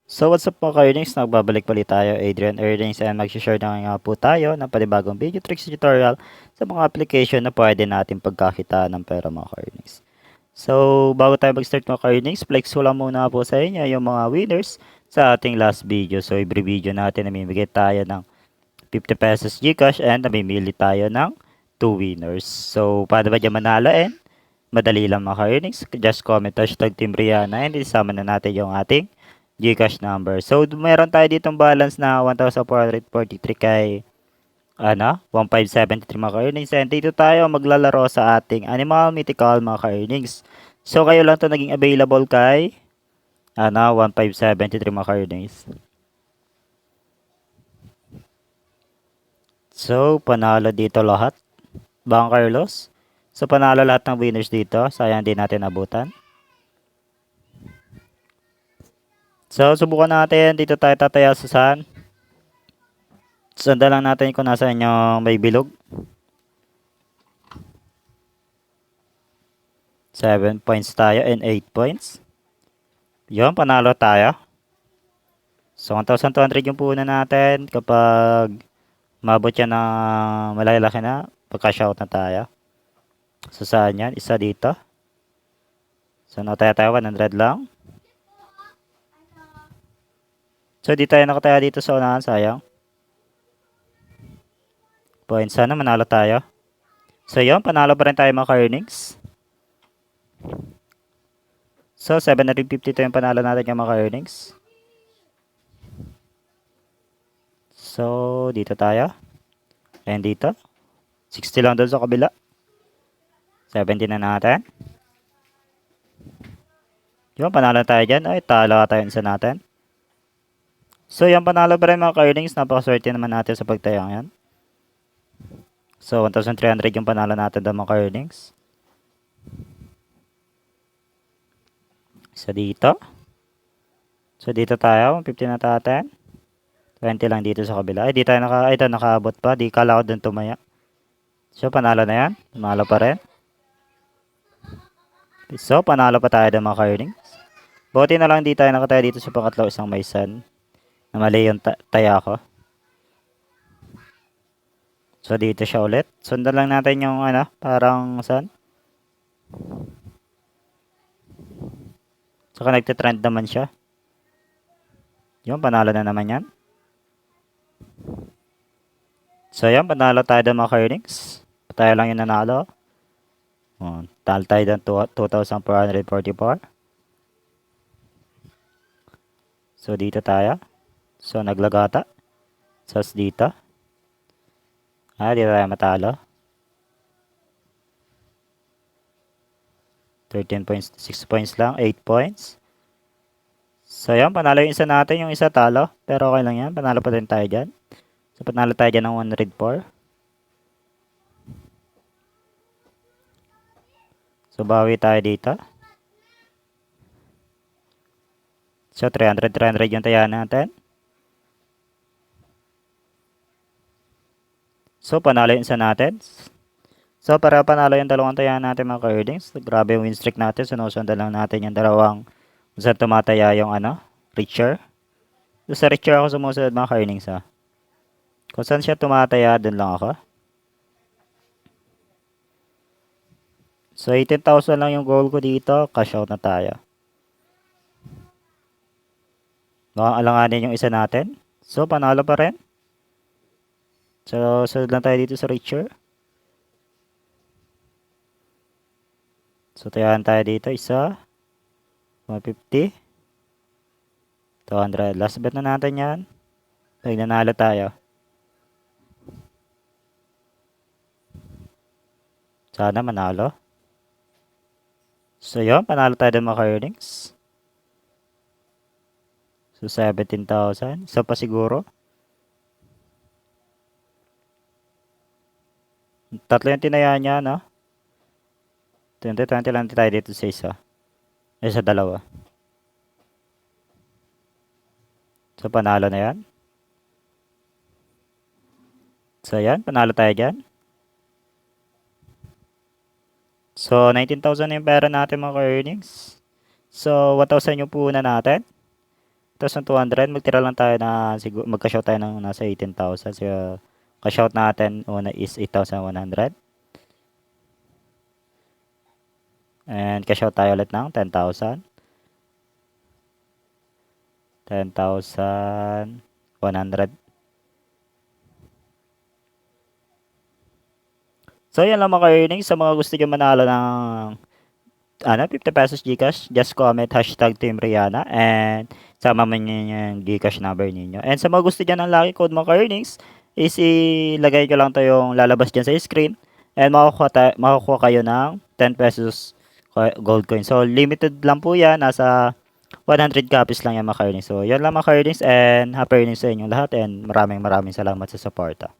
So what's up mga ka-earnings, nagbabalik ulit tayo, Adrian Earnings, and mag-share na nga po tayo ng panibagong video tricks tutorial sa mga application na pwede natin pagkakitaan ng pera mga ka-earnings. So bago tayo mag-start mga ka-earnings, flex ko lang muna po sa inyo yung mga winners sa ating last video. So every video natin namimigay tayo ng 50 pesos Gcash and namimili tayo ng 2 winners. So paano ba dyan manalo and madali lang mga ka-earnings, just comment hashtag Team Rihanna and isama na natin yung ating Gcash number. So, meron tayo ditong balance na 1,443 kay 1,573 mga ka-earnings. And dito tayo maglalaro sa ating Animal Mythical mga ka-earnings. So, kayo lang to naging available kay 1,573 mga ka-earnings. So, panalo dito lahat. Bang Carlos. So, panalo lahat ng winners dito. Sayang din natin abutan. So, subukan natin. Dito tayo tataya sa saan. Sundan lang natin kung nasaan yung may bilog. 7 points tayo and 8 points. Yun, panalo tayo. So, 1,200 yung puhunan natin kapag mabot yan na malaki na. Pagka-shout na tayo. So, saan yan? Isa dito. So, nataya tayo 100 lang. So, di tayo nakataya dito sa unahan. Sayang. Points. Sana manalo tayo. So, yun. Panalo pa rin tayo mga ka-earnings. So, 750 ito yung panalo natin yung mga ka-earnings. So, dito tayo. And dito. 60 lang doon sa kabila. 70 na natin. Yung panalo tayo dyan. Ay, talo tayo sa natin. So, yung panalo pa rin mga ka-earnings. Napakaswerte naman natin sa pagtayang yan. So, 1,300 yung panalo natin doon mga ka-earnings. So, dito. So, dito tayo. 150 na natin. 20 lang dito sa kabila. Ay, di tayo nakaabot pa. Di kala ko doon tumaya. So, panalo na yan. Panalo pa rin. So, panalo pa tayo doon mga ka-earnings. Buti na lang di tayo nakataya dito sa pangatlo isang may sun. Na mali yung taya ko. So, dito siya ulit. Sundan lang natin yung parang sun. Saka nagtitrend naman siya. Yung panalo na naman yan. So, yan. Panalo tayo doon mga ka-earnings. Tayo lang yung nanalo. Talo tayo doon 2,444. So, dito tayo. So, naglagata. So, dito. Dito tayo matalo. 13 points, 6 points lang, 8 points. So, yan, panalo yung isa natin, yung isa talo. Pero okay lang yan, panalo pa din tayo dyan. So, panalo tayo dyan ng 104. So, bawi tayo dito. So, 300 yung taya natin. So, panalo yung isa natin. So, para panalo yung dalawang taya natin mga ka-earnings. Grabe yung win streak natin. Sinusundan lang natin yung dalawang kung saan tumataya yung Richer. So, sa Richer ako sumusunod mga ka-earnings ha. Kung saan siya tumataya, dun lang ako. So, 18,000 lang yung goal ko dito. Cash out na tayo. Mukhang alanganin yung isa natin. So, panalo pa rin. So, sunod lang tayo dito sa Richer. So, tayahan tayo dito. Isa. 150. 200. Last bet na natin yan. Nanalo tayo. Sana manalo. So, yun. Panalo tayo ng mga earnings. So, 17,000. Isa pa siguro. Tatlo yung tinaya niya, no? 20 lang tayo dito sa isa. Sa dalawa. So, panalo na yan. So, yan. Panalo tayo dyan. So, 19,000 yung pera natin mga earnings. So, 1,000 yung puhunan natin. 2,200. Magtira lang tayo na siguro magka-short tayo ng nasa 18,000. So, ka-short natin una is 8,100. And ka-short tayo ulit ng 10,000. 10,100. So, yan lang mga earnings. Sa mga gusto nyo manalo ng 50 pesos Gcash, just comment hashtag Team Rihanna and sama mo nyo yung Gcash number ninyo. And sa mga gusto dyan ng lucky code mga earnings, is ilagay ko lang to yung lalabas dyan sa screen and makukuha kayo ng 10 pesos gold coin. So, limited lang po yan. Nasa 100 copies lang yan mga earnings. So, yan lang mga earnings and happy earnings sa inyong lahat and maraming salamat sa suporta.